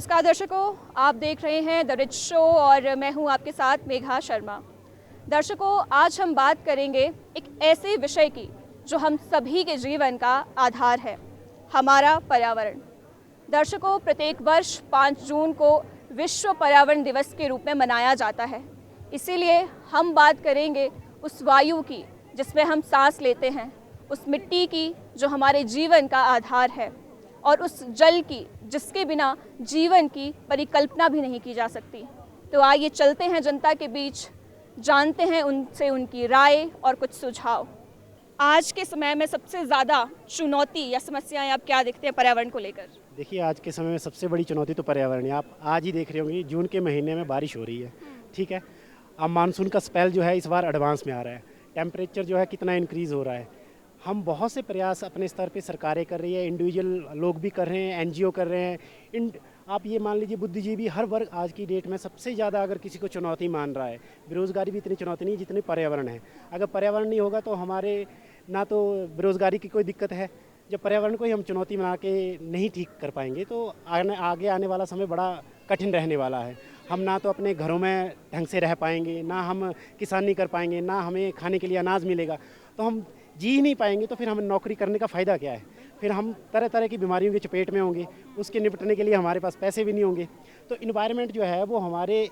नमस्कार दर्शकों, आप देख रहे हैं द रिच शो और मैं हूं आपके साथ मेघा शर्मा। दर्शकों, आज हम बात करेंगे एक ऐसे विषय की जो हम सभी के जीवन का आधार है, हमारा पर्यावरण। दर्शकों, प्रत्येक वर्ष 5 जून को विश्व पर्यावरण दिवस के रूप में मनाया जाता है। इसीलिए हम बात करेंगे उस वायु की जिसमें हम सांस लेते हैं, उस मिट्टी की जो हमारे जीवन का आधार है, और उस जल की जिसके बिना जीवन की परिकल्पना भी नहीं की जा सकती। तो आइए चलते हैं जनता के बीच, जानते हैं उनसे उनकी राय और कुछ सुझाव। आज के समय में सबसे ज़्यादा चुनौती या समस्याएं आप क्या देखते हैं पर्यावरण को लेकर? देखिए, आज के समय में सबसे बड़ी चुनौती तो पर्यावरण है। आप आज ही देख रहे होंगे, जून के महीने में बारिश हो रही है, ठीक है। अब मानसून का स्पेल जो है इस बार एडवांस में आ रहा है। टेम्परेचर जो है कितना इंक्रीज़ हो रहा है। हम बहुत से प्रयास अपने स्तर पे सरकारें कर रही है, इंडिविजुअल लोग भी कर रहे हैं, एनजीओ कर रहे हैं। आप ये मान लीजिए, बुद्धिजीवी हर वर्ग आज की डेट में सबसे ज़्यादा अगर किसी को चुनौती मान रहा है। बेरोज़गारी भी इतनी चुनौती नहीं जितनी पर्यावरण है। अगर पर्यावरण नहीं होगा तो हमारे ना तो बेरोज़गारी की कोई दिक्कत है। जब पर्यावरण को ही हम चुनौती बना के नहीं ठीक कर पाएंगे तो आगे आने वाला समय बड़ा कठिन रहने वाला है। हम ना तो अपने घरों में ढंग से रह पाएंगे, ना हम किसानी कर पाएंगे, ना हमें खाने के लिए अनाज मिलेगा। तो हम जी ही नहीं पाएंगे तो फिर हमें नौकरी करने का फ़ायदा क्या है। फिर हम तरह तरह की बीमारियों की चपेट में होंगे, उसके निपटने के लिए हमारे पास पैसे भी नहीं होंगे। तो इन्वायरमेंट जो है वो हमारे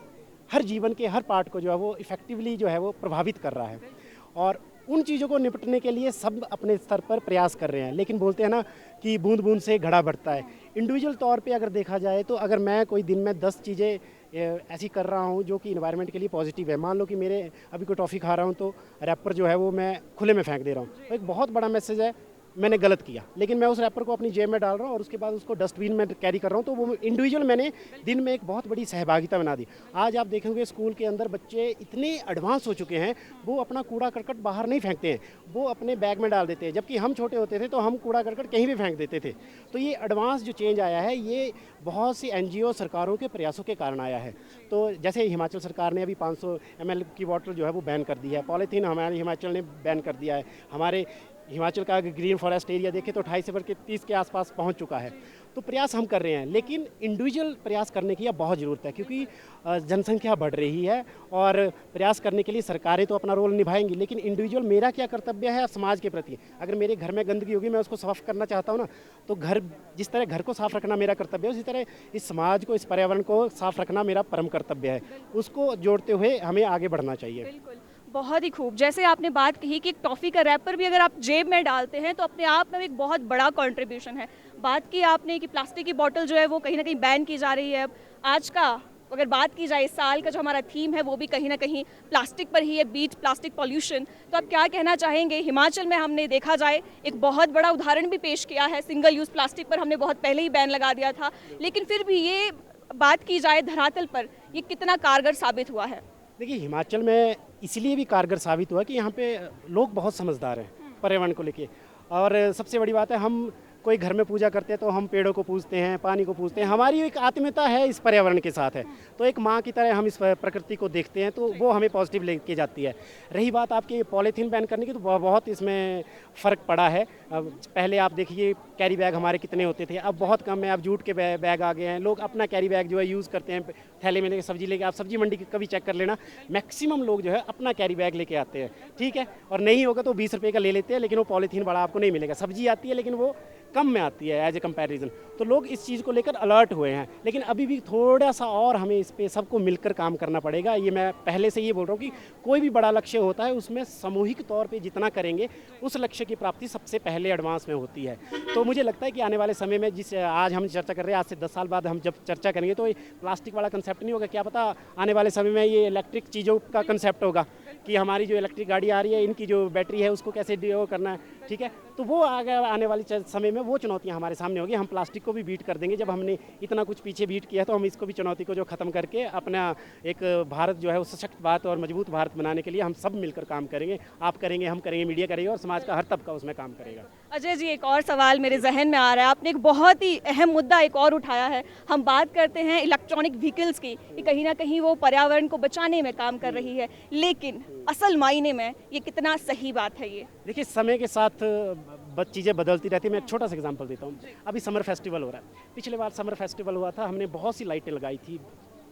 हर जीवन के हर पार्ट को जो है वो इफ़ेक्टिवली जो है वो प्रभावित कर रहा है। और उन चीज़ों को निपटने के लिए सब अपने स्तर पर प्रयास कर रहे हैं। लेकिन बोलते हैं ना कि बूंद बूंद से घड़ा बढ़ता है। इंडिविजुअल तौर पे अगर देखा जाए तो अगर मैं कोई दिन में 10 चीज़ें ऐसी कर रहा हूँ जो कि इन्वायरमेंट के लिए पॉजिटिव है। मान लो कि मेरे अभी कोई टॉफ़ी खा रहा हूँ तो रैपर जो है वो मैं खुले में फेंक दे रहा हूँ, तो एक बहुत बड़ा मैसेज है, मैंने गलत किया। लेकिन मैं उस रैपर को अपनी जेब में डाल रहा हूँ और उसके बाद उसको डस्टबिन में कैरी कर रहा हूँ। तो वो इंडिविजुअल मैंने दिन में एक बहुत बड़ी सहभागिता बना दी। आज आप देखेंगे स्कूल के अंदर बच्चे इतने एडवांस हो चुके हैं, वो अपना कूड़ा करकट बाहर नहीं फेंकते हैं, वो अपने बैग में डाल देते हैं। जबकि हम छोटे होते थे तो हम कूड़ा करकट कहीं भी फेंक देते थे। तो ये एडवांस जो चेंज आया है ये बहुत सी एनजीओ सरकारों के प्रयासों के कारण आया है। तो जैसे हिमाचल सरकार ने अभी 500 ml की बॉटल जो है वो बैन कर दी है। पॉलीथीन हमारे हिमाचल ने बैन कर दिया है। हमारे हिमाचल का ग्रीन फॉरेस्ट एरिया देखें तो 28 से बढ़ के 30 के आसपास पहुंच चुका है। तो प्रयास हम कर रहे हैं, लेकिन इंडिविजुअल प्रयास करने की अब बहुत ज़रूरत है, क्योंकि जनसंख्या बढ़ रही है और प्रयास करने के लिए सरकारें तो अपना रोल निभाएंगी, लेकिन इंडिविजुअल मेरा क्या कर्तव्य है समाज के प्रति। अगर मेरे घर में गंदगी होगी, मैं उसको साफ़ करना चाहता हूँ ना, तो जिस तरह घर को साफ़ रखना मेरा कर्तव्य है, उसी तरह इस समाज को, इस पर्यावरण को साफ़ रखना मेरा परम कर्तव्य है। उसको जोड़ते हुए हमें आगे बढ़ना चाहिए। बहुत ही खूब। जैसे आपने बात कही कि एक टॉफ़ी का रैपर भी अगर आप जेब में डालते हैं तो अपने आप में एक बहुत बड़ा कंट्रीब्यूशन है। बात की आपने कि प्लास्टिक की बोतल जो है वो कहीं ना कहीं बैन की जा रही है। अब आज का अगर बात की जाए, इस साल का जो हमारा थीम है वो भी कहीं ना कहीं प्लास्टिक पर ही है, बीट प्लास्टिक पॉल्यूशन। तो आप क्या कहना चाहेंगे? हिमाचल में हमने देखा जाए एक बहुत बड़ा उदाहरण भी पेश किया है। सिंगल यूज़ प्लास्टिक पर हमने बहुत पहले ही बैन लगा दिया था, लेकिन फिर भी ये बात की जाए धरातल पर ये कितना कारगर साबित हुआ है? देखिए, हिमाचल में इसलिए भी कारगर साबित हुआ कि यहाँ पे लोग बहुत समझदार हैं पर्यावरण को लेके। और सबसे बड़ी बात है, हम कोई घर में पूजा करते हैं तो हम पेड़ों को पूजते हैं, पानी को पूजते हैं। हमारी एक आत्मीयता है इस पर्यावरण के साथ है, तो एक माँ की तरह हम इस प्रकृति को देखते हैं, तो वो हमें पॉजिटिव लेके जाती है। रही बात आपकी पॉलीथीन बैन करने की, तो बहुत इसमें फ़र्क पड़ा है। अब पहले आप देखिए कैरी बैग हमारे कितने होते थे, अब बहुत कम है। अब जूट के बैग आ गए हैं। लोग अपना कैरी बैग जो है यूज़ करते हैं, थैले में लेके सब्जी लेके। आप सब्जी मंडी कभी चेक कर लेना, मैक्सिमम लोग जो है अपना कैरी बैग लेके आते हैं, ठीक है। और नहीं होगा तो 20 रुपये का ले लेते हैं, लेकिन वो पॉलीथीन बड़ा आपको नहीं मिलेगा। सब्जी आती है लेकिन वो कम में आती है एज ए कंपैरिजन। तो लोग इस चीज़ को लेकर अलर्ट हुए हैं, लेकिन अभी भी थोड़ा सा और हमें इस पे सबको मिलकर काम करना पड़ेगा। ये मैं पहले से ये बोल रहा हूँ कि कोई भी बड़ा लक्ष्य होता है उसमें सामूहिक तौर पे जितना करेंगे उस लक्ष्य की प्राप्ति सबसे पहले एडवांस में होती है। तो मुझे लगता है कि आने वाले समय में आज हम चर्चा कर रहे हैं, आज से 10 साल बाद हम जब चर्चा करेंगे तो प्लास्टिक वाला कंसेप्ट नहीं होगा। क्या पता आने वाले समय में ये इलेक्ट्रिक चीज़ों का कंसेप्ट होगा कि हमारी जो इलेक्ट्रिक गाड़ी आ रही है, इनकी जो बैटरी है उसको कैसे डिओ करना है, ठीक है। तो वो आने वाले समय में वो चुनौतियां हमारे सामने होगी। हम प्लास्टिक को भी बीट कर देंगे। जब हमने इतना कुछ पीछे बीट किया तो हम इसको भी, चुनौती को जो ख़त्म करके अपना एक भारत जो है वो सशक्त भारत और मजबूत भारत बनाने के लिए हम सब मिलकर काम करेंगे। आप करेंगे, हम करेंगे, मीडिया करेगा और समाज का हर तबका उसमें काम करेगा। अजय जी, एक और सवाल मेरे जहन में आ रहा है। आपने एक बहुत ही अहम मुद्दा एक और उठाया है। हम बात करते हैं इलेक्ट्रॉनिक व्हीकल्स की, कि कहीं ना कहीं वो पर्यावरण को बचाने में काम कर रही है, लेकिन असल मायने में ये कितना सही बात है? ये देखिए, समय के साथ चीज़ें बदलती रहती है। मैं एक छोटा सा एग्जांपल देता हूँ। अभी समर फेस्टिवल हो रहा है, पिछले बार समर फेस्टिवल हुआ था, हमने बहुत सी लाइटें लगाई थी,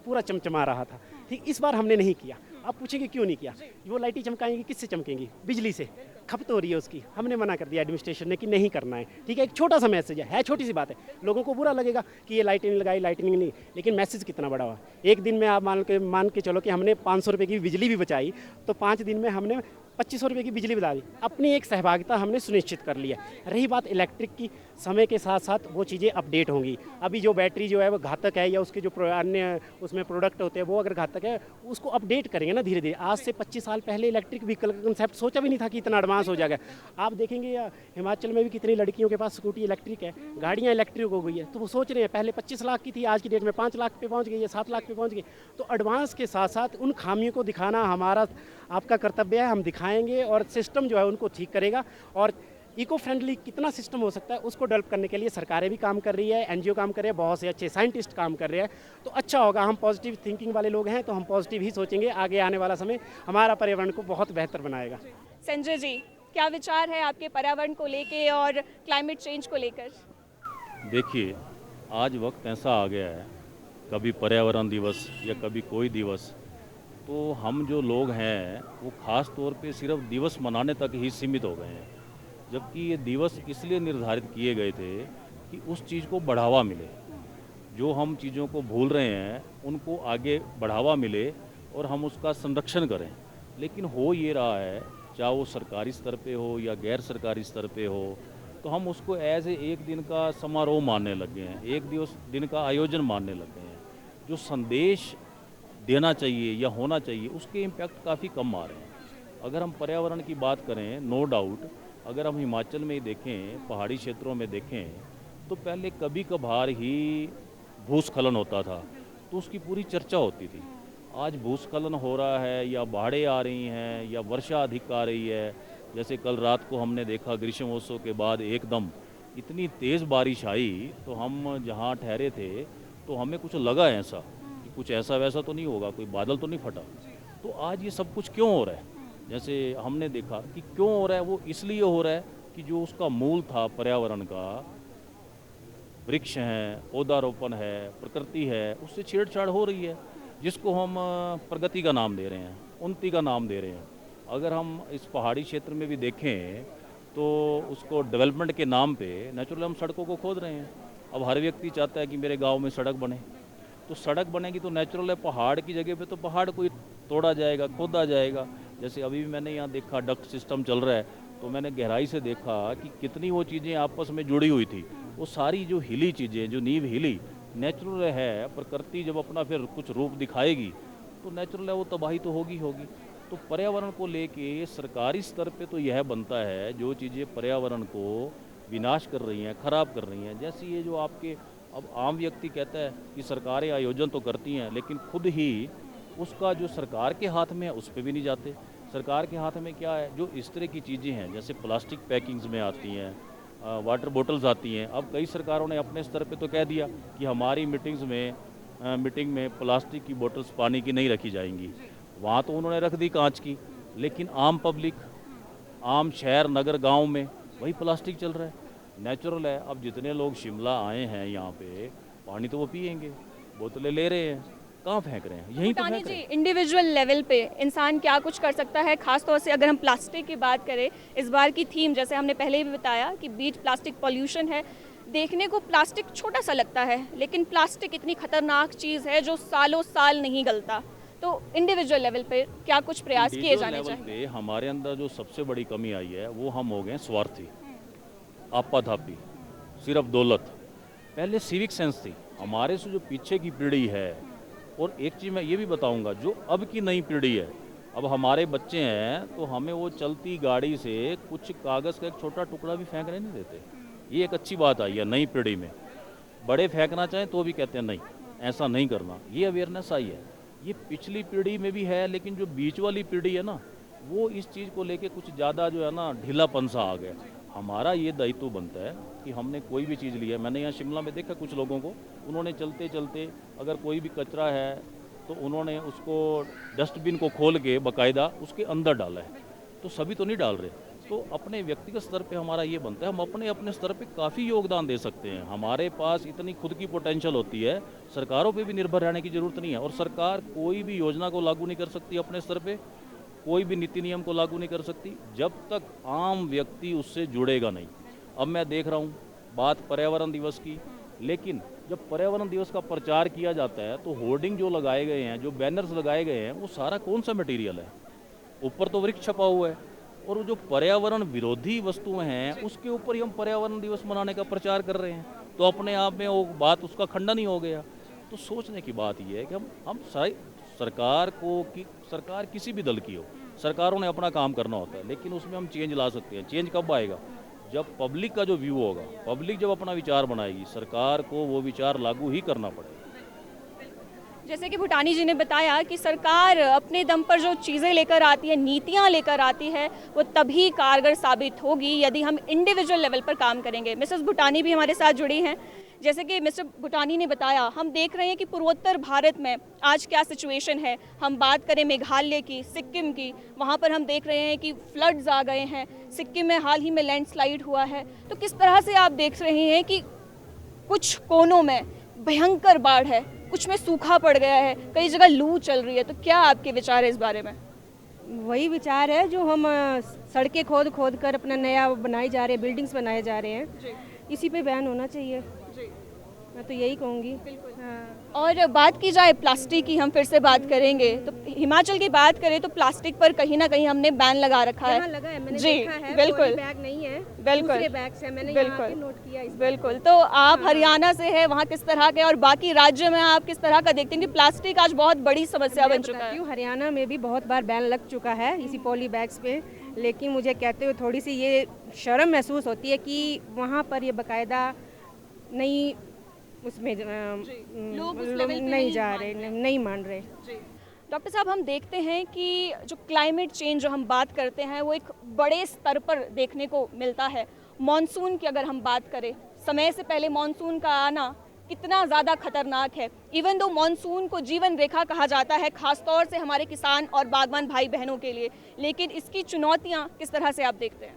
पूरा चमचमा रहा था। ठीक, इस बार हमने नहीं किया। आप पूछेंगे क्यों नहीं किया? वो लाइटें चमकाएंगी, किससे चमकेंगी? बिजली से। खपत हो रही है उसकी। हमने मना कर दिया एडमिनिस्ट्रेशन ने कि नहीं करना है। ठीक है, एक छोटा सा मैसेज है, छोटी सी बात है। लोगों को बुरा लगेगा कि ये लाइटें नहीं लगाई, लाइटिंग नहीं, लेकिन मैसेज कितना बड़ा हुआ। एक दिन में आप मान के चलो कि हमने 500 रुपये की बिजली भी बचाई, तो 5 दिन में हमने 2500 रुपये की बिजली बता दी। अपनी एक सहभागिता हमने सुनिश्चित कर लिया। रही बात इलेक्ट्रिक की, समय के साथ साथ वो चीज़ें अपडेट होंगी। अभी जो बैटरी जो है वो घातक है, या उसके जो अन्य उसमें प्रोडक्ट होते हैं वो अगर घातक है, उसको अपडेट करेंगे ना धीरे धीरे। आज से 25 साल पहले इलेक्ट्रिक व्हीकल का कंसेप्ट सोचा भी नहीं था कि इतना एडवांस हो जाएगा। आप देखेंगे या हिमाचल में भी कितनी लड़कियों के पास स्कूटी इलेक्ट्रिक है, गाड़ियाँ इलेक्ट्रिक हो गई है। तो वो सोच रहे हैं, पहले 25 लाख की थी, आज की डेट में 5 लाख पे पहुँच गई है, 7 लाख पे पहुँच गई। तो एडवांस के साथ साथ उन खामियों को दिखाना हमारा आपका कर्तव्य है। हम दिखाएंगे और सिस्टम जो है उनको ठीक करेगा। और इको फ्रेंडली कितना सिस्टम हो सकता है उसको डेवलप करने के लिए सरकारें भी काम कर रही है, एनजीओ काम कर रहे हैं, बहुत से अच्छे साइंटिस्ट काम कर रहे हैं। तो अच्छा होगा, हम पॉजिटिव थिंकिंग वाले लोग हैं तो हम पॉजिटिव ही सोचेंगे। आगे आने वाला समय हमारा पर्यावरण को बहुत बेहतर बनाएगा। संजय जी, क्या विचार है आपके पर्यावरण को लेके और क्लाइमेट चेंज को लेकर? देखिए, आज वक्त ऐसा आ गया है, कभी पर्यावरण दिवस या कभी कोई दिवस, तो हम जो लोग हैं वो ख़ास तौर पे सिर्फ दिवस मनाने तक ही सीमित हो गए हैं। जबकि ये दिवस इसलिए निर्धारित किए गए थे कि उस चीज़ को बढ़ावा मिले। जो हम चीज़ों को भूल रहे हैं उनको आगे बढ़ावा मिले और हम उसका संरक्षण करें। लेकिन हो ये रहा है, चाहे वो सरकारी स्तर पे हो या गैर सरकारी स्तर पे हो, तो हम उसको एज एक दिन का समारोह मानने लग गए हैं, एक दिन का आयोजन मानने लग गए हैं। जो संदेश देना चाहिए या होना चाहिए उसके इम्पैक्ट काफ़ी कम आ रहे हैं। अगर हम पर्यावरण की बात करें, नो डाउट, अगर हम हिमाचल में देखें, पहाड़ी क्षेत्रों में देखें, तो पहले कभी कभार ही भूस्खलन होता था तो उसकी पूरी चर्चा होती थी। आज भूस्खलन हो रहा है या बाढ़ें आ रही हैं या वर्षा अधिक आ रही है। जैसे कल रात को हमने देखा, ग्रीष्मोत्सव के बाद एकदम इतनी तेज़ बारिश आई, तो हम जहाँ ठहरे थे तो हमें कुछ लगा ऐसा कि कुछ ऐसा वैसा तो नहीं होगा, कोई बादल तो नहीं फटा। तो आज ये सब कुछ क्यों हो रहा है? जैसे हमने देखा कि क्यों हो रहा है, वो इसलिए हो रहा है कि जो उसका मूल था पर्यावरण का, वृक्ष हैं, पौधारोपण है, प्रकृति है, उससे छेड़छाड़ हो रही है, जिसको हम प्रगति का नाम दे रहे हैं, उन्नति का नाम दे रहे हैं। अगर हम इस पहाड़ी क्षेत्र में भी देखें तो उसको डेवलपमेंट के नाम पे नेचुरल हम सड़कों को खोद रहे हैं। अब हर व्यक्ति चाहता है कि मेरे गांव में सड़क बने, तो सड़क बनेगी तो नेचुरल है, पहाड़ की जगह पे तो पहाड़ कोई तोड़ा जाएगा, खोदा जाएगा। जैसे अभी भी मैंने यहाँ देखा डक्ट सिस्टम चल रहा है, तो मैंने गहराई से देखा कि कितनी वो चीज़ें आपस में जुड़ी हुई थी। वो सारी जो हिली चीज़ें, जो नींव हिली, नेचुरल है। प्रकृति जब अपना फिर कुछ रूप दिखाएगी तो नेचुरल है, वो तबाही तो होगी होगी। तो पर्यावरण को लेके सरकारी स्तर पे तो यह बनता है, जो चीज़ें पर्यावरण को विनाश कर रही हैं, ख़राब कर रही हैं, जैसे ये जो आपके अब आम व्यक्ति कहता है कि सरकारें आयोजन तो करती हैं लेकिन खुद ही उसका जो सरकार के हाथ में है उस पर भी नहीं जाते। सरकार के हाथ में क्या है? जो इस तरह की चीज़ें हैं, जैसे प्लास्टिक पैकिंग्स में आती हैं, वाटर बोटल्स आती हैं। अब कई सरकारों ने अपने स्तर पे तो कह दिया कि हमारी मीटिंग में प्लास्टिक की बोटल्स पानी की नहीं रखी जाएंगी। वहाँ तो उन्होंने रख दी कांच की, लेकिन आम पब्लिक, आम शहर नगर गांव में वही प्लास्टिक चल रहा है। नेचुरल है, अब जितने लोग शिमला आए हैं यहाँ पे, पानी तो वो पिएंगे, बोतलें ले रहे हैं, कहाँ फेंक रहे हैं? यहीं तो भूटानी फेंक जी, रहे हैं। इंडिविजुअल लेवल पे इंसान क्या कुछ कर सकता है? खासतौर से अगर हम प्लास्टिक की बात करें, इस बार की थीम जैसे हमने पहले भी बताया कि बीट प्लास्टिक पॉल्यूशन है। देखने को प्लास्टिक छोटा सा लगता है, लेकिन प्लास्टिक इतनी खतरनाक चीज़ है जो सालों साल नहीं गलता। तो इंडिविजुअल लेवल पे क्या कुछ प्रयास किए इंडिविजुअल जाने लेवल चाहिए? पे हमारे अंदर जो सबसे बड़ी कमी आई है वो हम हो गए स्वार्थी, आपाधापी, सिर्फ दौलत। पहले सिविक सेंस थी हमारे से, जो पीछे की पीढ़ी है। और एक चीज़ मैं ये भी बताऊंगा, जो अब की नई पीढ़ी है, अब हमारे बच्चे हैं तो हमें वो चलती गाड़ी से कुछ कागज़ का एक छोटा टुकड़ा भी फेंकने नहीं देते। ये एक अच्छी बात आई है नई पीढ़ी में। बड़े फेंकना चाहें तो भी कहते हैं नहीं, ऐसा नहीं करना। ये अवेयरनेस आई है। ये पिछली पीढ़ी में भी है, लेकिन जो बीच वाली पीढ़ी है ना, वो इस चीज़ को लेके कुछ ज़्यादा जो है ना ढीलापन सा आ गया। हमारा ये दायित्व बनता है कि हमने कोई भी चीज़ ली है। मैंने यहाँ शिमला में देखा कुछ लोगों को, उन्होंने चलते चलते अगर कोई भी कचरा है तो उन्होंने उसको डस्टबिन को खोल के बाकायदा उसके अंदर डाला है। तो सभी तो नहीं डाल रहे, तो अपने व्यक्तिगत स्तर पे हमारा ये बनता है, हम अपने अपने स्तर पे काफ़ी योगदान दे सकते हैं। हमारे पास इतनी खुद की पोटेंशियल होती है, सरकारों पे भी निर्भर रहने की ज़रूरत नहीं है। और सरकार कोई भी योजना को लागू नहीं कर सकती अपने स्तर पे, कोई भी नीति नियम को लागू नहीं कर सकती जब तक आम व्यक्ति उससे जुड़ेगा नहीं। अब मैं देख रहा हूँ बात पर्यावरण दिवस की, लेकिन जब पर्यावरण दिवस का प्रचार किया जाता है तो होर्डिंग जो लगाए गए हैं, जो बैनर्स लगाए गए हैं, वो सारा कौन सा मटेरियल है? ऊपर तो वृक्ष छपा हुआ है, और वो जो पर्यावरण विरोधी वस्तुएं हैं उसके ऊपर ही हम पर्यावरण दिवस मनाने का प्रचार कर रहे हैं। तो अपने आप में वो बात, उसका खंडन ही हो गया। तो सोचने की बात ये है कि हम सरकार को, कि सरकार किसी भी दल की हो, सरकारों ने अपना काम करना होता है, लेकिन उसमें हम चेंज ला सकते हैं। चेंज कब आएगा? जब पब्लिक का जो व्यू होगा, पब्लिक जब अपना विचार बनाएगी, सरकार को वो विचार लागू ही करना पड़ेगा। जैसे कि भूटानी जी ने बताया कि सरकार अपने दम पर जो चीज़ें लेकर आती है, नीतियाँ लेकर आती है, वो तभी कारगर साबित होगी यदि हम इंडिविजुअल लेवल पर काम करेंगे। मिसेस भूटानी भी हमारे साथ जुड़ी हैं। जैसे कि मिस्टर भूटानी ने बताया, हम देख रहे हैं कि पूर्वोत्तर भारत में आज क्या सिचुएशन है। हम बात करें मेघालय की, सिक्किम की, वहाँ पर हम देख रहे हैं कि फ्लड्स आ गए हैं। सिक्किम में हाल ही में लैंडस्लाइड हुआ है। तो किस तरह से आप देख रहे हैं कि कुछ कोनों में भयंकर बाढ़ है, कुछ में सूखा पड़ गया है, कई जगह लू चल रही है। तो क्या आपके विचार है इस बारे में? वही विचार है जो हम सड़कें खोद खोद कर अपना नया बनाए जा रहे हैं, बिल्डिंग्स बनाए जा रहे हैं, इसी पे बैन होना चाहिए। मैं तो यही कहूँगी। हाँ। और बात की जाए प्लास्टिक की, हम फिर से बात करेंगे तो हिमाचल की बात करें तो प्लास्टिक पर कहीं ना कहीं हमने बैन लगा रखा है। लगा है, मैंने जी, देखा है, बिल्कुल। कोई बैग नहीं है, बिल्कुल। दूसरे बैग्स हैं, मैंने बिल्कुल। यहाँ पे नोट किया इस बिल्कुल। तो आप हरियाणा से है, वहाँ किस तरह के और बाकी राज्य में आप किस तरह का देखते हैं कि प्लास्टिक आज बहुत बड़ी समस्या बन चुका है? हरियाणा में भी बहुत बार बैन लग चुका है इसी पॉली बैग्स पे, लेकिन मुझे कहते हुए थोड़ी सी ये शर्म महसूस होती है कि वहाँ पर ये बाकायदा नहीं, उसमें लोग उस लेवल पे नहीं जा रहे, नहीं मान रहे। डॉक्टर साहब, हम देखते हैं कि जो क्लाइमेट चेंज जो हम बात करते हैं वो एक बड़े स्तर पर देखने को मिलता है। मॉनसून की अगर हम बात करें, समय से पहले मॉनसून का आना कितना ज़्यादा खतरनाक है। इवन दो मॉनसून को जीवन रेखा कहा जाता है, खासतौर से हमारे किसान और बागवान भाई बहनों के लिए, लेकिन इसकी चुनौतियाँ किस तरह से आप देखते हैं?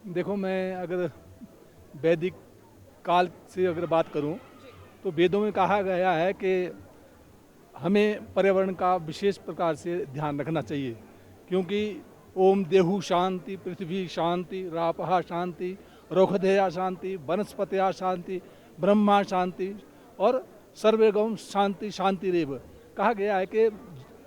देखो, मैं अगर वैदिक काल से अगर बात करूं तो वेदों में कहा गया है कि हमें पर्यावरण का विशेष प्रकार से ध्यान रखना चाहिए, क्योंकि ओम देहु शांति, पृथ्वी शांति, रापहा शांति, रोखधेया शांति, वनस्पतया शांति, ब्रह्मा शांति और सर्वेगम शांति शांति रेव। कहा गया है कि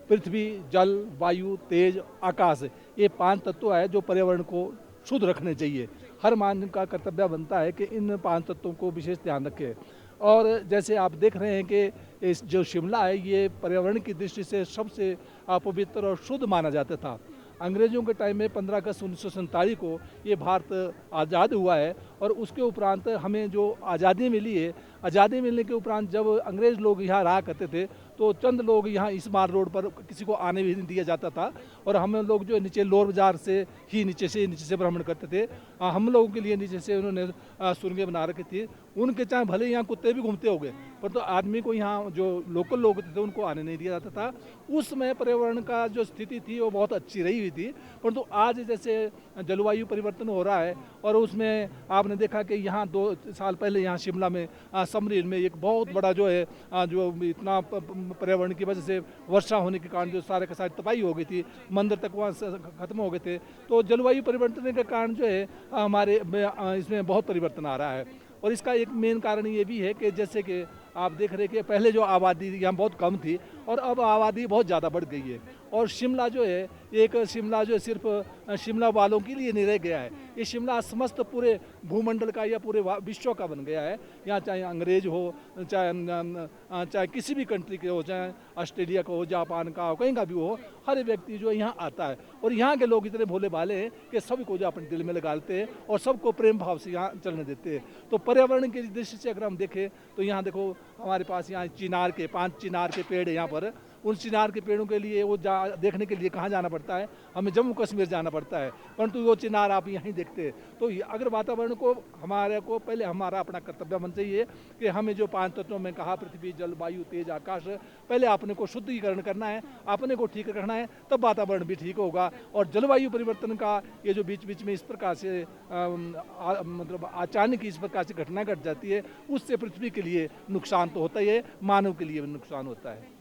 पृथ्वी, जल, वायु, तेज, आकाश, ये 5 तत्व है जो पर्यावरण को शुद्ध रखने चाहिए। हर मानव का कर्तव्य बनता है कि इन 5 तत्वों को विशेष ध्यान रखें। और जैसे आप देख रहे हैं कि इस जो शिमला है, ये पर्यावरण की दृष्टि से सबसे पवित्र और शुद्ध माना जाता था। अंग्रेज़ों के टाइम में 15 अगस्त 1947 को ये भारत आज़ाद हुआ है, और उसके उपरांत हमें जो आज़ादी मिली है, आज़ादी मिलने के उपरांत जब अंग्रेज़ लोग यहाँ रहा करते थे तो चंद लोग यहाँ इस मार रोड पर किसी को आने भी नहीं दिया जाता था, और हम लोग जो नीचे लोअर बाजार से ही नीचे से भ्रमण करते थे। हम लोगों के लिए नीचे से उन्होंने सुरंगें बना रखी थी। उनके चाहे भले यहाँ कुत्ते भी घूमते हो गए, पर तो आदमी को यहाँ जो लोकल लोग थे उनको आने नहीं दिया जाता था। उस समय पर्यावरण का जो स्थिति थी वो बहुत अच्छी रही हुई थी, परंतु आज जैसे जलवायु परिवर्तन हो रहा है, और उसमें आपने देखा कि यहाँ 2 साल पहले यहाँ शिमला में समरील में एक बहुत बड़ा जो है जो इतना पर्यावरण की वजह से वर्षा होने के कारण जो सारे का सारी तबाही हो गई थी, मंदिर तक वहाँ खत्म हो गए थे। तो जलवायु परिवर्तन के कारण जो है हमारे इसमें बहुत परिवर्तन आ रहा है। और इसका एक मेन कारण ये भी है कि जैसे कि आप देख रहे कि पहले जो आबादी यहाँ बहुत कम थी और अब आबादी बहुत ज़्यादा बढ़ गई है, और शिमला जो है शिमला जो सिर्फ शिमला वालों के लिए नहीं रह गया है, ये शिमला समस्त पूरे भूमंडल का या पूरे विश्व का बन गया है। यहाँ चाहे अंग्रेज हो, चाहे किसी भी कंट्री के हो, चाहे ऑस्ट्रेलिया का हो, जापान का हो, कहीं का भी हो, हर व्यक्ति जो यहाँ आता है। और यहाँ के लोग इतने भोले भाले हैं कि सभी को जो अपने दिल में लगाते हैं और सबको प्रेम भाव से यहाँ चलने देते हैं। तो पर्यावरण की दृष्टि से अगर हम देखें तो यहाँ देखो हमारे पास यहाँ 5 चिनार के पेड़ हैं यहाँ पर, उन चिनार के पेड़ों के लिए वो देखने के लिए कहाँ जाना पड़ता है, हमें जम्मू कश्मीर जाना पड़ता है, परंतु वो चिनार आप यहीं देखते। तो अगर वातावरण को हमारे को पहले हमारा अपना कर्तव्य बनना चाहिए कि हमें जो 5 तत्वों में कहा, पृथ्वी, जल, वायु, तेज, आकाश, पहले अपने को शुद्धिकरण करना है, अपने को ठीक रखना है, तब वातावरण भी ठीक होगा। और जलवायु परिवर्तन का ये जो बीच बीच में इस प्रकार से मतलब अचानक इस प्रकार से घटना घट जाती है, उससे पृथ्वी के लिए नुकसान तो होता ही है, मानव के लिए भी नुकसान होता है।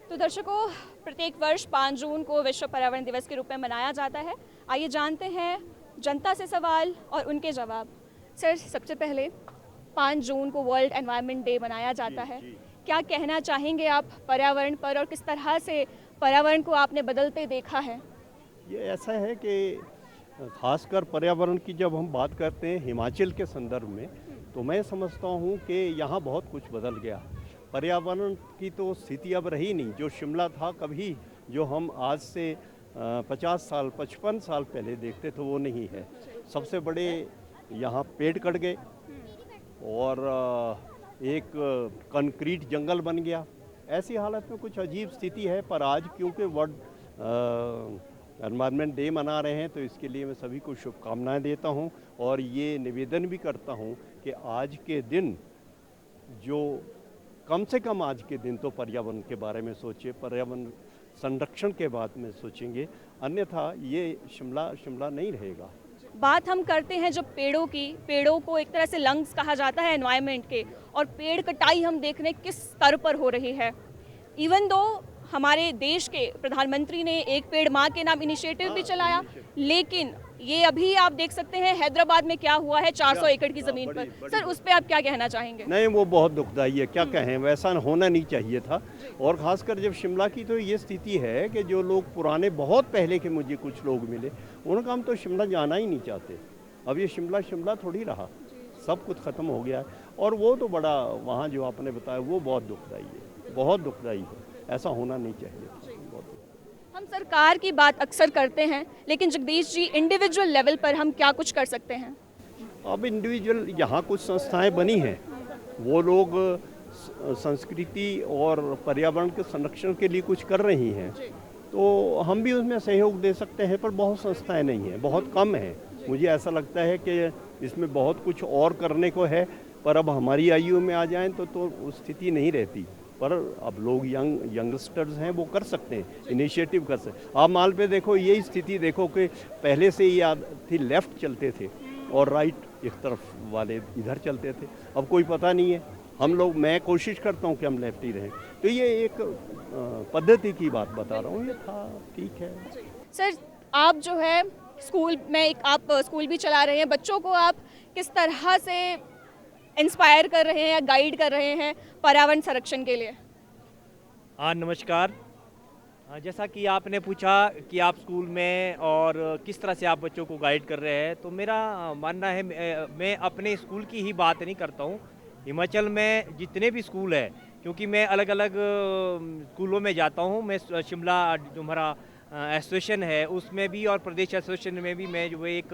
तो दर्शकों, प्रत्येक वर्ष 5 जून को विश्व पर्यावरण दिवस के रूप में मनाया जाता है। आइए जानते हैं जनता से सवाल और उनके जवाब। सर, सबसे पहले 5 जून को वर्ल्ड एनवायरनमेंट डे मनाया जाता है। क्या कहना चाहेंगे आप पर्यावरण पर, और किस तरह से पर्यावरण को आपने बदलते देखा है? ये ऐसा है कि खासकर पर्यावरण की जब हम बात करते हैं हिमाचल के संदर्भ में, तो मैं समझता हूँ कि यहाँ बहुत कुछ बदल गया। पर्यावरण की तो स्थिति अब रही नहीं। जो शिमला था कभी, जो हम आज से 50 साल 55 साल पहले देखते थे, वो नहीं है। सबसे बड़े यहाँ पेड़ कट गए और एक कंक्रीट जंगल बन गया। ऐसी हालत में कुछ अजीब स्थिति है। पर आज क्योंकि वर्ल्ड एनवायरनमेंट डे मना रहे हैं, तो इसके लिए मैं सभी को शुभकामनाएं देता हूं और ये निवेदन भी करता हूं कि आज के दिन जो कम से कम आज के दिन तो पर्यावरण के बारे में सोचिए, पर्यावरण संरक्षण के बारे में सोचेंगे, अन्यथा ये शिमला नहीं रहेगा। बात हम करते हैं जब पेड़ों की, पेड़ों को एक तरह से लंग्स कहा जाता है एनवायरनमेंट के, और पेड़ कटाई हम देख रहे हैं किस स्तर पर हो रही है। इवन दो हमारे देश के प्रधानमंत्री ने एक पेड़ माँ के नाम इनिशिएटिव भी चलाया, लेकिन ये अभी आप देख सकते हैं हैदराबाद में क्या हुआ है 400 एकड़ की ज़मीन पर। सर, उस पर आप क्या कहना चाहेंगे? नहीं, वो बहुत दुखदाई है। क्या कहें, वैसा होना नहीं चाहिए था। और ख़ासकर जब शिमला की तो ये स्थिति है कि जो लोग पुराने बहुत पहले के मुझे कुछ लोग मिले, उनका हम तो शिमला जाना ही नहीं चाहते। अब ये शिमला थोड़ी रहा, सब कुछ ख़त्म हो गया है। और वो तो बड़ा वहाँ जो आपने बताया वो बहुत दुखदाई है, बहुत दुखदाई है। ऐसा होना नहीं चाहिए। हम सरकार की बात अक्सर करते हैं, लेकिन जगदीश जी, इंडिविजुअल लेवल पर हम क्या कुछ कर सकते हैं? अब इंडिविजुअल यहाँ कुछ संस्थाएं बनी हैं, वो लोग संस्कृति और पर्यावरण के संरक्षण के लिए कुछ कर रही हैं, तो हम भी उसमें सहयोग दे सकते हैं। पर बहुत संस्थाएं नहीं हैं, बहुत कम हैं। मुझे ऐसा लगता है कि इसमें बहुत कुछ और करने को है, पर अब हमारी आयु में आ जाएं तो स्थिति नहीं रहती। पर अब लोग यंगस्टर्स हैं, वो कर सकते हैं, इनिशिएटिव कर सकते हैं। आप माल पे देखो, यही स्थिति देखो कि पहले से ही याद थी, लेफ़्ट चलते थे और राइट एक तरफ वाले इधर चलते थे। अब कोई पता नहीं है। हम लोग, मैं कोशिश करता हूँ कि हम लेफ्ट ही रहें। तो ये एक पद्धति की बात बता रहा हूँ, ये था, ठीक है। सर, आप जो है स्कूल में आप स्कूल भी चला रहे हैं, बच्चों को आप किस तरह से इंस्पायर कर रहे हैं या गाइड कर रहे हैं पर्यावरण संरक्षण के लिए? हाँ, नमस्कार। जैसा कि आपने पूछा कि आप स्कूल में और किस तरह से आप बच्चों को गाइड कर रहे हैं, तो मेरा मानना है, मैं अपने स्कूल की ही बात नहीं करता हूँ। हिमाचल में जितने भी स्कूल हैं, क्योंकि मैं अलग अलग स्कूलों में जाता हूँ, मैं शिमला जो हमारा एसोसिएशन है उसमें भी और प्रदेश एसोसिएशन में भी मैं जो एक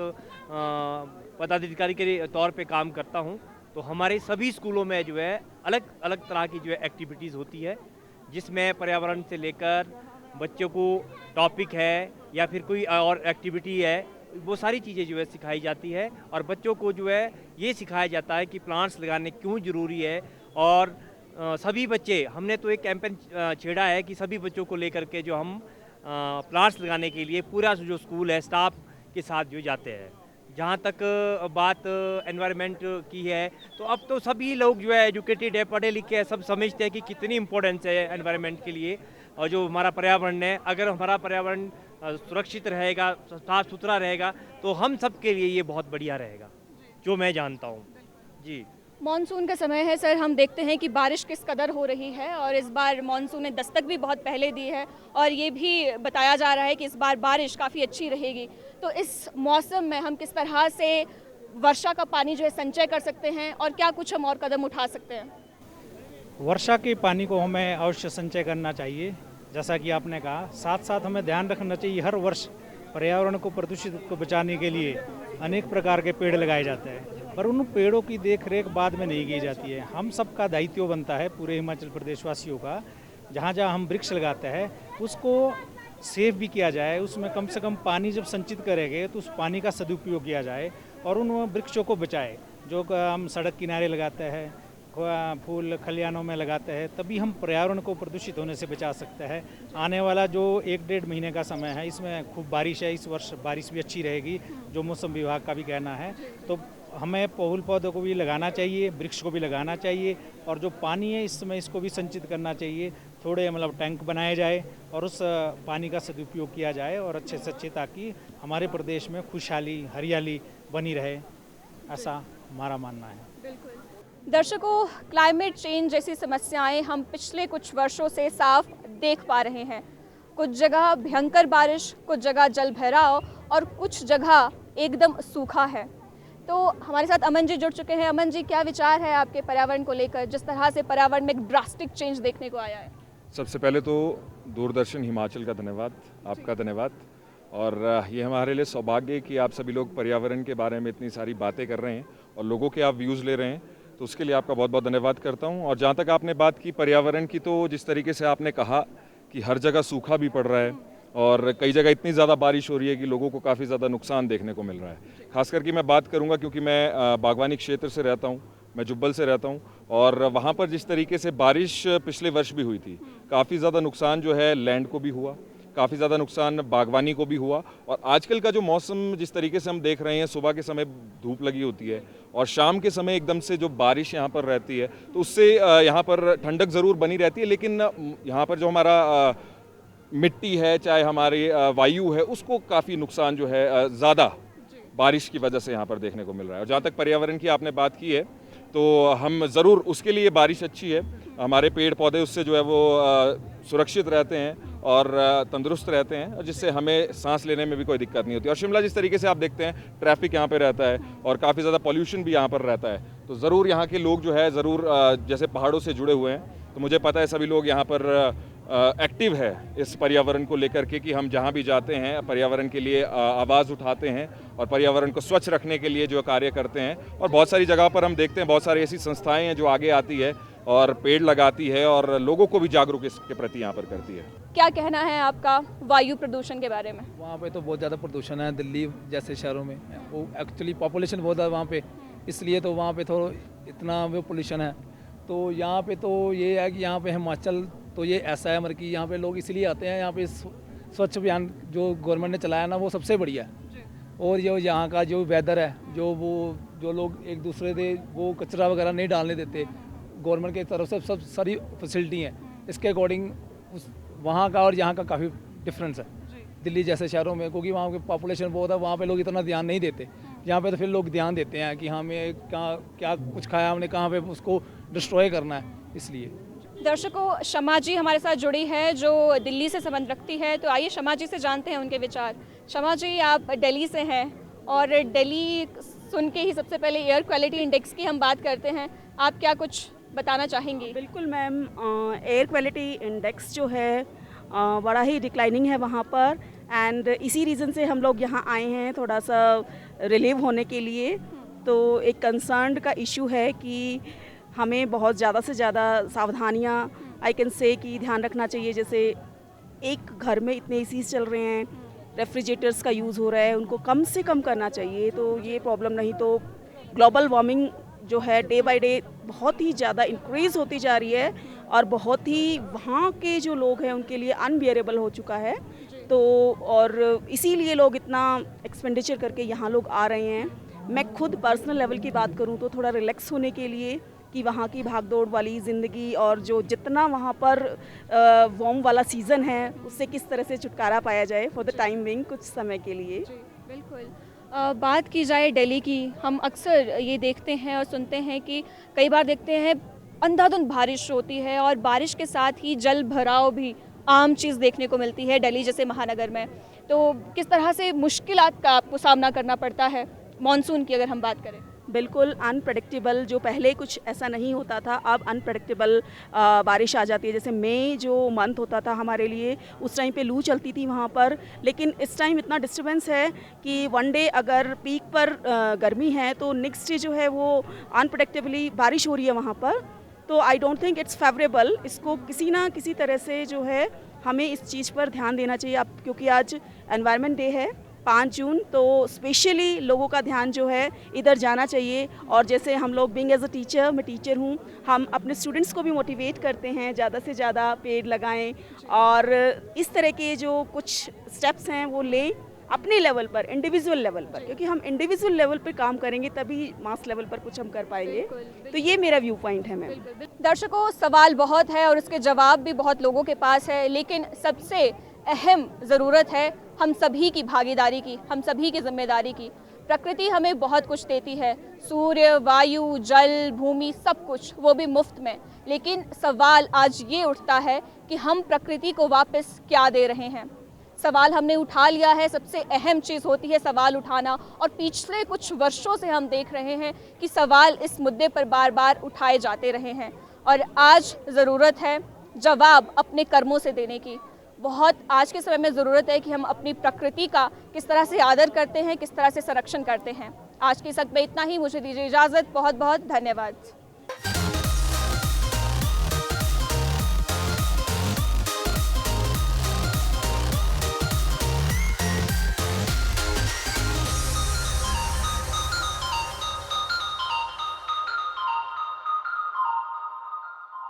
पदाधिकारी के तौर पे काम करता हूँ। तो हमारे सभी स्कूलों में जो है अलग अलग तरह की जो है एक्टिविटीज़ होती है, जिसमें पर्यावरण से लेकर बच्चों को टॉपिक है या फिर कोई और एक्टिविटी है, वो सारी चीज़ें जो है सिखाई जाती है। और बच्चों को जो है ये सिखाया जाता है कि प्लांट्स लगाने क्यों ज़रूरी है। और सभी बच्चे, हमने तो एक कैंपेन छेड़ा है कि सभी बच्चों को लेकर के जो हम प्लांट्स लगाने के लिए पूरा जो स्कूल है स्टाफ के साथ जो जाते हैं। जहाँ तक बात एनवायरनमेंट की है, तो अब तो सभी लोग जो है एजुकेटेड है, पढ़े लिखे हैं, सब समझते हैं कि कितनी इम्पोर्टेंस है एनवायरनमेंट के लिए। और जो हमारा पर्यावरण है, अगर हमारा पर्यावरण सुरक्षित रहेगा, साफ सुथरा रहेगा, तो हम सब के लिए ये बहुत बढ़िया रहेगा, जो मैं जानता हूँ। जी, मॉनसून का समय है सर, हम देखते हैं कि बारिश किस कदर हो रही है, और इस बार मॉनसून ने दस्तक भी बहुत पहले दी है, और ये भी बताया जा रहा है कि इस बार बारिश काफ़ी अच्छी रहेगी। तो इस मौसम में हम किस तरह से वर्षा का पानी जो है संचय कर सकते हैं, और क्या कुछ हम और कदम उठा सकते हैं? वर्षा के पानी को हमें अवश्य संचय करना चाहिए, जैसा कि आपने कहा। साथ साथ हमें ध्यान रखना चाहिए, हर वर्ष पर्यावरण को प्रदूषित को बचाने के लिए अनेक प्रकार के पेड़ लगाए जाते हैं, पर उन पेड़ों की देख रेख बाद में नहीं की जाती है। हम सबका दायित्व बनता है, पूरे हिमाचल प्रदेश वासियों का, जहाँ जहाँ हम वृक्ष लगाते हैं उसको सेव भी किया जाए, उसमें कम से कम पानी जब संचित करेंगे तो उस पानी का सदुपयोग किया जाए और उन वृक्षों को बचाए जो हम सड़क किनारे लगाते हैं, फूल खलियानों में लगाते हैं, तभी हम पर्यावरण को प्रदूषित होने से बचा सकते हैं। आने वाला जो 1-1.5 महीने का समय है इसमें खूब बारिश है, इस वर्ष बारिश भी अच्छी रहेगी जो मौसम विभाग का भी कहना है। तो हमें फूल पौधों को भी लगाना चाहिए, वृक्ष को भी लगाना चाहिए और जो पानी है इस समय इसको भी संचित करना चाहिए। थोड़े मतलब टैंक बनाए जाए और उस पानी का सदुपयोग किया जाए और अच्छे से अच्छे, ताकि हमारे प्रदेश में खुशहाली हरियाली बनी रहे, ऐसा हमारा मानना है। दर्शकों, क्लाइमेट चेंज जैसी समस्याएं हम पिछले कुछ वर्षों से साफ देख पा रहे हैं। कुछ जगह भयंकर बारिश, कुछ जगह जल भराव और कुछ जगह एकदम सूखा है। तो हमारे साथ अमन जी जुड़ चुके हैं। अमन जी, क्या विचार है आपके पर्यावरण को लेकर, जिस तरह से पर्यावरण में एक ड्रास्टिक चेंज देखने को आया है? सबसे पहले तो दूरदर्शन हिमाचल का धन्यवाद, आपका धन्यवाद। और ये हमारे लिए सौभाग्य है कि आप सभी लोग पर्यावरण के बारे में इतनी सारी बातें कर रहे हैं और लोगों के आप व्यूज़ ले रहे हैं, तो उसके लिए आपका बहुत बहुत धन्यवाद करता हूं। और जहां तक आपने बात की पर्यावरण की, तो जिस तरीके से आपने कहा कि हर जगह सूखा भी पड़ रहा है और कई जगह इतनी ज़्यादा बारिश हो रही है कि लोगों को काफ़ी ज़्यादा नुकसान देखने को मिल रहा है। खास करके मैं बात करूंगा क्योंकि मैं बागवानी क्षेत्र से रहता हूं, मैं जुब्बल से रहता हूं और वहाँ पर जिस तरीके से बारिश पिछले वर्ष भी हुई थी, काफ़ी ज़्यादा नुकसान जो है लैंड को भी हुआ, काफ़ी ज़्यादा नुकसान बागवानी को भी हुआ। और आजकल का जो मौसम जिस तरीके से हम देख रहे हैं, सुबह के समय धूप लगी होती है और शाम के समय एकदम से जो बारिश यहाँ पर रहती है, तो उससे यहाँ पर ठंडक ज़रूर बनी रहती है, लेकिन यहाँ पर जो हमारा मिट्टी है, चाहे हमारी वायु है, उसको काफ़ी नुकसान जो है ज़्यादा बारिश की वजह से यहाँ पर देखने को मिल रहा है। और जहाँ तक पर्यावरण की आपने बात की है, तो हम ज़रूर उसके लिए बारिश अच्छी है, हमारे पेड़ पौधे उससे जो है वो सुरक्षित रहते हैं और तंदुरुस्त रहते हैं, और जिससे हमें सांस लेने में भी कोई दिक्कत नहीं होती। और शिमला जिस तरीके से आप देखते हैं, ट्रैफिक यहाँ पे रहता है और काफ़ी ज़्यादा पॉल्यूशन भी यहाँ पर रहता है, तो ज़रूर यहाँ के लोग जो है ज़रूर जैसे पहाड़ों से जुड़े हुए हैं, तो मुझे पता है सभी लोग यहाँ पर एक्टिव है इस पर्यावरण को लेकर के, कि हम जहाँ भी जाते हैं पर्यावरण के लिए आवाज़ उठाते हैं और पर्यावरण को स्वच्छ रखने के लिए जो कार्य करते हैं। और बहुत सारी जगह पर हम देखते हैं बहुत सारी ऐसी संस्थाएं हैं जो आगे आती है और पेड़ लगाती है और लोगों को भी जागरूक इसके प्रति यहाँ पर करती है। क्या कहना है आपका वायु प्रदूषण के बारे में? वहाँ पे तो बहुत ज़्यादा प्रदूषण है, दिल्ली जैसे शहरों में वो एक्चुअली पॉपुलेशन बहुत है वहाँ पे, इसलिए तो वहाँ पे थोड़ा इतना वो पोल्यूशन है। तो यहाँ पे तो ये है कि यहाँ पे हिमाचल तो ये ऐसा है, मतलब कि यहाँ पे लोग इसलिए आते हैं, यहाँ पे स्वच्छ अभियान जो गवर्नमेंट ने चलाया ना, वो सबसे बढ़िया है। और जो यहाँ का जो वेदर है, जो लोग एक दूसरे से वो कचरा वगैरह नहीं डालने देते, गवर्नमेंट की तरफ से सब सारी फैसिलिटी हैं, इसके अकॉर्डिंग वहाँ का और यहाँ का काफ़ी डिफरेंस है दिल्ली जैसे शहरों में, क्योंकि वहाँ की पॉपुलेशन बहुत है, वहाँ पे लोग इतना ध्यान नहीं देते। यहाँ पे तो फिर लोग ध्यान देते हैं कि हमें क्या कुछ खाया हमने, कहाँ पे उसको डिस्ट्रॉय करना है, इसलिए। दर्शकों, शमा जी हमारे साथ जुड़ी है जो दिल्ली से संबंध रखती है, तो आइए शमा जी से जानते हैं उनके विचार। शमा जी, आप दिल्ली से हैं और दिल्ली सुन के ही सबसे पहले एयर क्वालिटी इंडेक्स की हम बात करते हैं, आप क्या कुछ बताना चाहेंगी? बिल्कुल मैम, एयर क्वालिटी इंडेक्स जो है बड़ा ही डिक्लाइनिंग है वहाँ पर, एंड इसी रीज़न से हम लोग यहाँ आए हैं थोड़ा सा रिलीव होने के लिए। तो एक कंसर्न का इशू है कि हमें बहुत ज़्यादा से ज़्यादा सावधानियाँ आई कैन से कि ध्यान रखना चाहिए। जैसे एक घर में इतने एसीज चल रहे हैं, रेफ्रिजरेटर्स का यूज़ हो रहा है, उनको कम से कम करना चाहिए, तो ये प्रॉब्लम नहीं तो ग्लोबल वार्मिंग जो है डे बाय डे बहुत ही ज़्यादा इंक्रीज़ होती जा रही है और बहुत ही वहाँ के जो लोग हैं उनके लिए अनबियरेबल हो चुका है। तो और इसीलिए लोग इतना एक्सपेंडिचर करके यहाँ लोग आ रहे हैं। मैं खुद पर्सनल लेवल की बात करूँ तो थोड़ा रिलैक्स होने के लिए कि वहाँ की भागदौड़ वाली ज़िंदगी और जो जितना वहाँ पर वार्म वाला सीज़न है उससे किस तरह से छुटकारा पाया जाए फॉर द टाइम बिंग, कुछ समय के लिए। बिल्कुल। बात की जाए दिल्ली की, हम अक्सर ये देखते हैं और सुनते हैं कि कई बार देखते हैं अंधाधुंध बारिश होती है और बारिश के साथ ही जल भराव भी आम चीज़ देखने को मिलती है दिल्ली जैसे महानगर में। तो किस तरह से मुश्किलात का आपको सामना करना पड़ता है मॉनसून की अगर हम बात करें? बिल्कुल अनप्रेडिक्टेबल, जो पहले कुछ ऐसा नहीं होता था अब अनप्रेडिक्टेबल बारिश आ जाती है। जैसे मई जो मंथ होता था हमारे लिए, उस टाइम पे लू चलती थी वहाँ पर, लेकिन इस टाइम इतना डिस्टर्बेंस है कि वन डे अगर पीक पर गर्मी है तो नेक्स्ट डे जो है वो अनप्रेडिक्टेबली बारिश हो रही है वहाँ पर। तो I don't think it's favourable. इसको किसी ना किसी तरह से जो है हमें इस चीज़ पर ध्यान देना चाहिए। अब क्योंकि आज एनवायरनमेंट डे है 5 जून, तो स्पेशली लोगों का ध्यान जो है इधर जाना चाहिए। और जैसे हम लोग बीइंग एज अ टीचर, मैं टीचर हूँ, हम अपने स्टूडेंट्स को भी मोटिवेट करते हैं ज़्यादा से ज़्यादा पेड़ लगाएं और इस तरह के जो कुछ स्टेप्स हैं वो लें अपने लेवल पर, इंडिविजुअल लेवल पर, क्योंकि हम इंडिविजुअल लेवल पर काम करेंगे तभी मास लेवल पर कुछ हम कर पाएंगे। तो ये मेरा व्यू पॉइंट है मैम। दर्शकों, सवाल बहुत है और उसके जवाब भी बहुत लोगों के पास है, लेकिन सबसे अहम ज़रूरत है हम सभी की भागीदारी की, हम सभी की जिम्मेदारी की। प्रकृति हमें बहुत कुछ देती है, सूर्य, वायु, जल, भूमि, सब कुछ, वो भी मुफ्त में। लेकिन सवाल आज ये उठता है कि हम प्रकृति को वापस क्या दे रहे हैं। सवाल हमने उठा लिया है, सबसे अहम चीज़ होती है सवाल उठाना, और पिछले कुछ वर्षों से हम देख रहे हैं कि सवाल इस मुद्दे पर बार बार उठाए जाते रहे हैं और आज ज़रूरत है जवाब अपने कर्मों से देने की। बहुत आज के समय में ज़रूरत है कि हम अपनी प्रकृति का किस तरह से आदर करते हैं, किस तरह से संरक्षण करते हैं। आज के इस वक्त में इतना ही, मुझे दीजिए इजाज़त। बहुत बहुत धन्यवाद।